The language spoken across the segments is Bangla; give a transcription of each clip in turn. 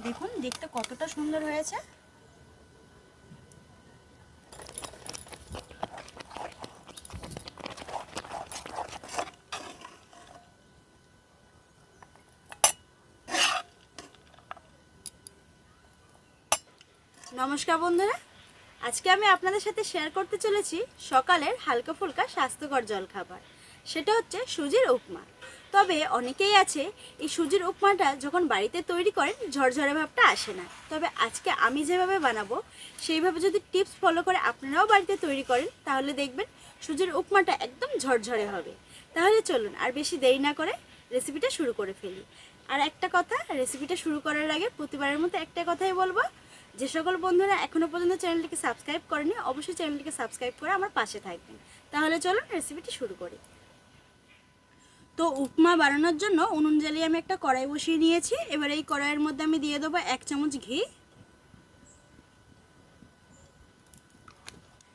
দেখুন দেখতে কতটা সুন্দর হয়েছে। নমস্কার বন্ধুরা, আজকে আমি আপনাদের সাথে শেয়ার করতে চলেছি সকালের হালকা ফুলকা স্বাস্থ্যকর জলখাবার। সেটা হচ্ছে সুজির উপমা। তবে অনেকেই আছে এই সুজির উপমাটা যখন বাড়িতে তৈরি করেন ঝরঝরে ভাবটা আসে না। তবে আজকে আমি যেভাবে বানাবো সেইভাবে যদি টিপস ফলো করে আপনারাও বাড়িতে তৈরি করেন তাহলে দেখবেন সুজির উপমাটা একদম ঝরঝরে হবে। তাহলে চলুন আর বেশি দেরি না করে রেসিপিটা শুরু করে ফেলি। আর একটা কথা, রেসিপিটা শুরু করার আগে প্রতিবারের মতো একটা কথাই বলবো, যে সকল বন্ধুরা এখনো পর্যন্ত চ্যানেলটিকে সাবস্ক্রাইব করেনি অবশ্যই চ্যানেলটিকে সাবস্ক্রাইব করে আমার পাশে থাকবেন। তাহলে চলুন রেসিপিটি শুরু করি। তো উপমা বানানোর জন্য উনুন জ্বালিয়ে আমি একটা কড়াই বসিয়ে নিয়েছি। এবার এই কড়াইয়ের মধ্যে আমি দিয়ে দেবো 1 চামচ ঘি।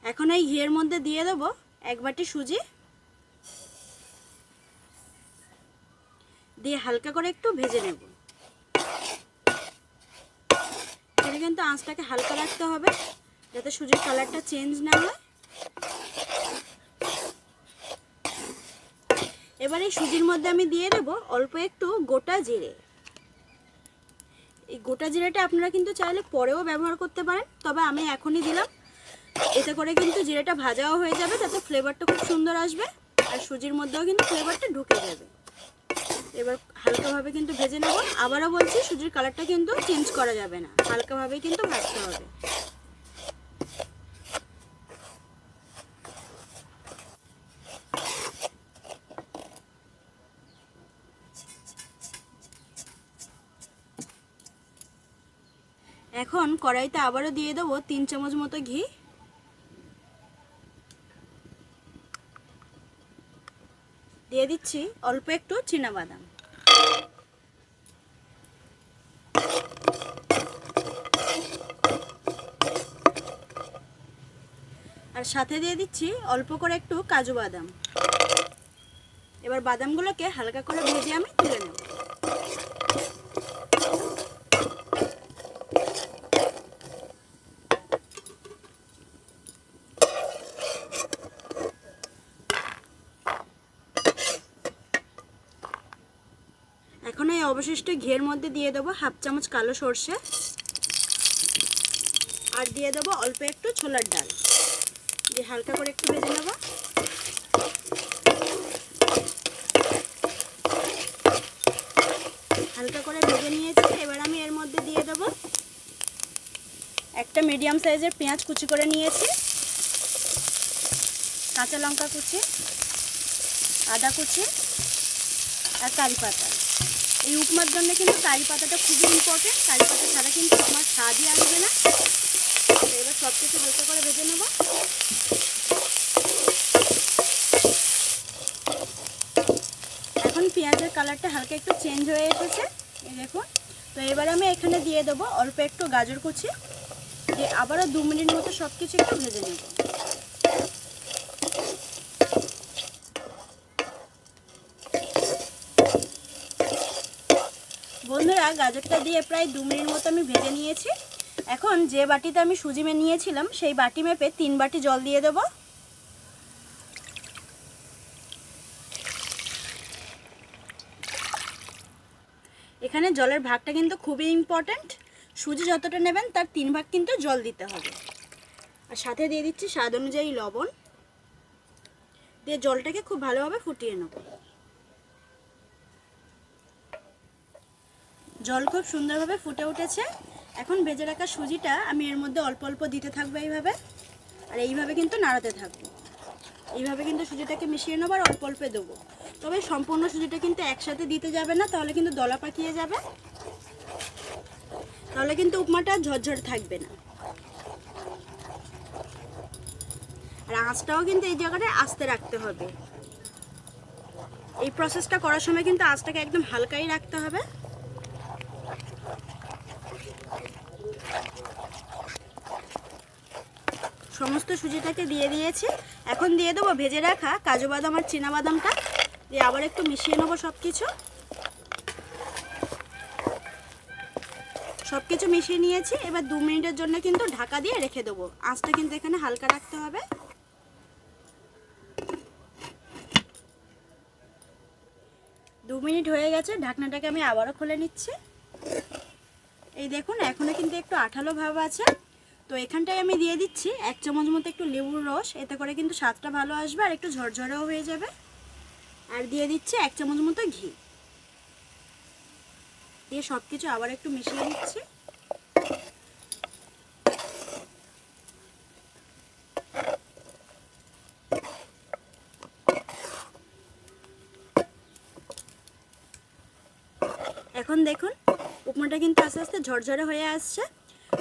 এখন এই ঘিয়ের মধ্যে দিয়ে দেবো 1 বাটি সুজি, দিয়ে হালকা করে একটু ভেজে নেব। এখানে কিন্তু আঁচটাকে হালকা রাখতে হবে যাতে সুজির কালারটা চেঞ্জ না হয়। এবার এই সুজির মধ্যে আমি দিয়ে দেব অল্প একটু গোটা জিরে। এই গোটা জিরাটা আপনারা কিন্তু চাইলে পরেও ব্যবহার করতে পারেন, তবে আমি এখনই দিলাম। এতে করে কিন্তু জিরাটা ভাজাও হয়ে যাবে, তাতে ফ্লেভারটা খুব সুন্দর আসবে আর সুজির মধ্যেও কিন্তু ফ্লেভারটা ঢুকে যাবে। এবার হালকাভাবে কিন্তু ভেজে নেব। আবারও বলছি, সুজির কালারটা কিন্তু চেঞ্জ করা যাবে না, হালকাভাবে কিন্তু ভাজতে হবে। এখন কড়াইতে আবারও দিয়ে দেবো 3 চামচ মতো ঘি। দিয়ে দিচ্ছি অল্প একটু চীনাবাদাম। আর সাথে দিয়ে দিচ্ছি অল্প করে একটু কাজু বাদাম। এবার বাদামগুলোকে হালকা করে ভেজে আমি তুলে নেব। এখন এই অবশিষ্ট ঘিয়ের মধ্যে দিয়ে দেবো 1/2 চামচ কালো সর্ষে, আর দিয়ে দেবো অল্প একটু ছোলার ডাল, দিয়ে হালকা করে একটু ভেজে নেব। হালকা করে ভেজে নিয়েছি। এবার আমি এর মধ্যে দিয়ে দেবো একটা মিডিয়াম সাইজের পেঁয়াজ কুচি করে নিয়েছি, কাঁচা লঙ্কা কুচি, আদা কুচি আর কারি পাতা। এই উপমার জন্য কিন্তু কারি পাতাটা খুবই ইম্পর্টেন্ট, কারি পাতা ছাড়া কিন্তু আমার স্বাদই আসবে না। এবার সব কিছু হালকা করে ভেজে নেব। এখন পেঁয়াজের কালারটা হালকা একটু চেঞ্জ হয়ে এসেছে, এই দেখুন। তো এবার আমি এখানে দিয়ে দেবো অল্প একটু গাজর কুচি, দিয়ে আবারও 2 মিনিট মতো সব কিছু একটু ভেজে নেব। বন্ধুরা, গাজরটা দিয়ে প্রায় 2 মিনিট মতো আমি ভেজে নিয়েছি। এখন যে বাটিতে আমি সুজি নিয়েছিলাম সেই বাটি মেপে 3 বাটি জল দিয়ে দেব। এখানে জলের ভাগটা কিন্তু খুবই ইম্পর্ট্যান্ট। সুজি যতটা নেবেন তার 3 ভাগ কিন্তু জল দিতে হবে। আর সাথে দিয়ে দিচ্ছি স্বাদ অনুযায়ী লবণ, দিয়ে জলটাকে খুব ভালোভাবে ফুটিয়ে নেব। জল খুব সুন্দরভাবে ফুটে উঠেছে। এখন ভেজে রাখা সুজিটা আমি এর মধ্যে অল্প অল্প দিতে থাকবো এইভাবে, আর এইভাবে কিন্তু নাড়াতে থাকবো। এইভাবে কিন্তু সুজিটাকে মিশিয়ে নেবো আর অল্প অল্প দেবো। তবে সম্পূর্ণ সুজিটা কিন্তু একসাথে দিতে যাবে না, তাহলে কিন্তু দলা পাকিয়ে যাবে, তাহলে কিন্তু উপমাটা ঝরঝর থাকবে না। আর আঁচটাও কিন্তু এই জায়গাটায় আস্তে রাখতে হবে। এই প্রসেসটা করার সময় কিন্তু আঁচটাকে একদম হালকাই রাখতে হবে। সমস্ত সুজিটাকে দিয়ে দিয়েছি। এখন দিয়ে দেবো ভেজে রাখা কাজু বাদাম আর চীনা বাদামটা, দিয়ে আবার একটু মিশিয়ে নেবো সব কিছু। সব কিছু মিশিয়ে নিয়েছি। এবার 2 মিনিটের জন্য কিন্তু ঢাকা দিয়ে রেখে দেবো। আঁচটা কিন্তু এখানে হালকা রাখতে হবে। 2 মিনিট হয়ে গেছে, ঢাকনাটাকে আমি আবারও খুলে নিচ্ছি। এই দেখুন এখনও কিন্তু একটু আঠালো ভাব আছে। তো এখানটায় আমি দিয়ে দিচ্ছি 1 চামচ মতো একটু লেবুর রস, এতে করে কিন্তু স্বাদটা ভালো আসবে আর একটু ঝরঝরেও হয়ে যাবে। আর দিয়ে দিচ্ছি 1 চামচ মতো ঘি, দিয়ে সব কিছু আবার একটু মিশিয়ে নিচ্ছি। এখন দেখুন উপমাটা কিন্তু আস্তে আস্তে ঝরঝরে হয়ে আসছে।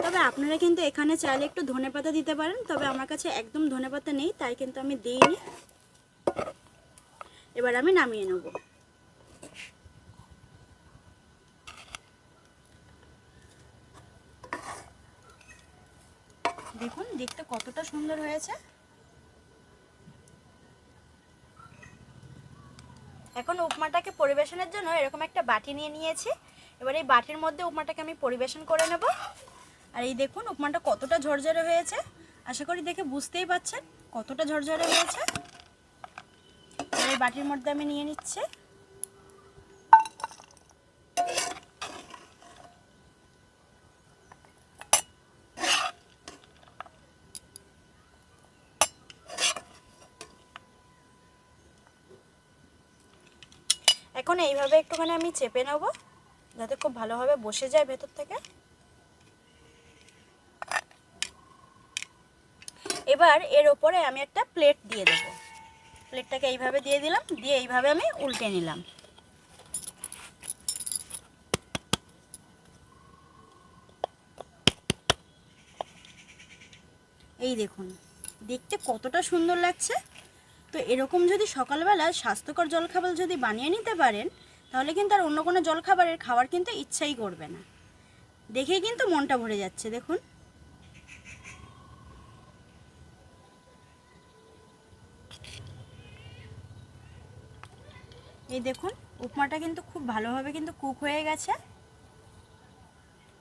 তবে আপনারা কিন্তু এখানে চাইলে একটু ধনেপাতা দিতে পারেন, তবে আমার কাছে একদম ধনেপাতা নেই, তাই কিন্তু আমি দিইনি। এবার আমি নামিয়ে নেব। দেখুন দেখতে কতটা সুন্দর হয়েছে। এখন উপমাটাকে পরিবেশনের জন্য এরকম একটা বাটি নিয়ে নিয়েছি। এবার এই বাটির মধ্যে উপমাটাকে আমি পরিবেশন করে নেব। আর এই দেখুন উপমাটা কতটা ঝরঝরে হয়েছে, আশা করি দেখে বুঝতেই পাচ্ছেন কতটা ঝরঝরে হয়েছে। এই বাটির মধ্যে আমি নিয়ে নিচ্ছি। এখন এইভাবে একটুখানি আমি চেপে নেব যাতে খুব ভালোভাবে বসে যায় ভেতর থেকে। এবার এর ওপরে আমি একটা প্লেট দিয়ে দেব। প্লেটটাকে এইভাবে দিয়ে দিলাম, দিয়ে এইভাবে আমি উল্টে নিলাম। এই দেখুন দেখতে কতটা সুন্দর লাগছে। তো এরকম যদি সকালবেলা স্বাস্থ্যকর জলখাবার যদি বানিয়ে নিতে পারেন, তাহলে কিন্তু আর অন্য কোনো জলখাবারের খাওয়ার কিন্তু ইচ্ছাই করবে না। দেখেই কিন্তু মনটা ভরে যাচ্ছে। দেখুন এই দেখুন উপমাটা কিন্তু খুব ভালোভাবে কিন্তু কুক হয়ে গেছে,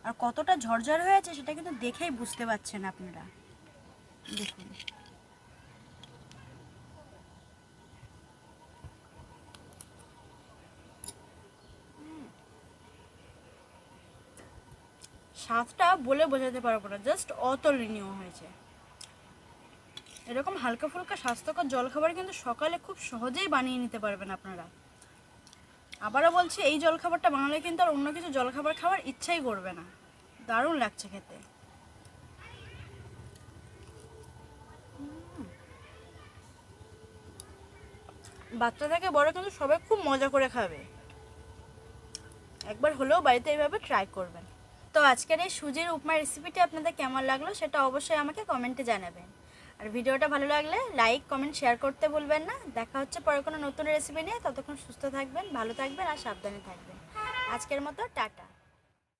আর কতটা ঝরঝর হয়েছে সেটা কিন্তু দেখেই বুঝতে পারছেন আপনারা। দেখুন স্বাদটা বলে বোঝাতে পারবো না, জাস্ট অতুলনীয় হয়েছে। এরকম হালকা ফুলকা স্বাস্থ্যকর জলখাবার কিন্তু সকালে খুব সহজেই বানিয়ে নিতে পারবেন আপনারা। আবারও বলছি, এই জলখাবারটা বানালে কিন্তু আর অন্য কিছু জলখাবার খাওয়ার ইচ্ছাই করবে না। দারুণ লাগছে খেতে। বাচ্চা থেকে বড় কিন্তু সবাই খুব মজা করে খাবে। একবার হলেও বাড়িতে এইভাবে ট্রাই করবেন। তো আজকের এই সুজির উপমা রেসিপিটি আপনাদের কেমন লাগলো সেটা অবশ্যই আমাকে কমেন্টে জানাবেন। আর ভিডিওটা ভালো লাগলে লাইক কমেন্ট শেয়ার করতে ভুলবেন না। দেখা হচ্ছে পরে কোনো নতুন রেসিপি নিয়ে। ততক্ষণ সুস্থ থাকবেন, ভালো থাকবেন আর সাবধানে থাকবেন। আজকের মতো টাটা।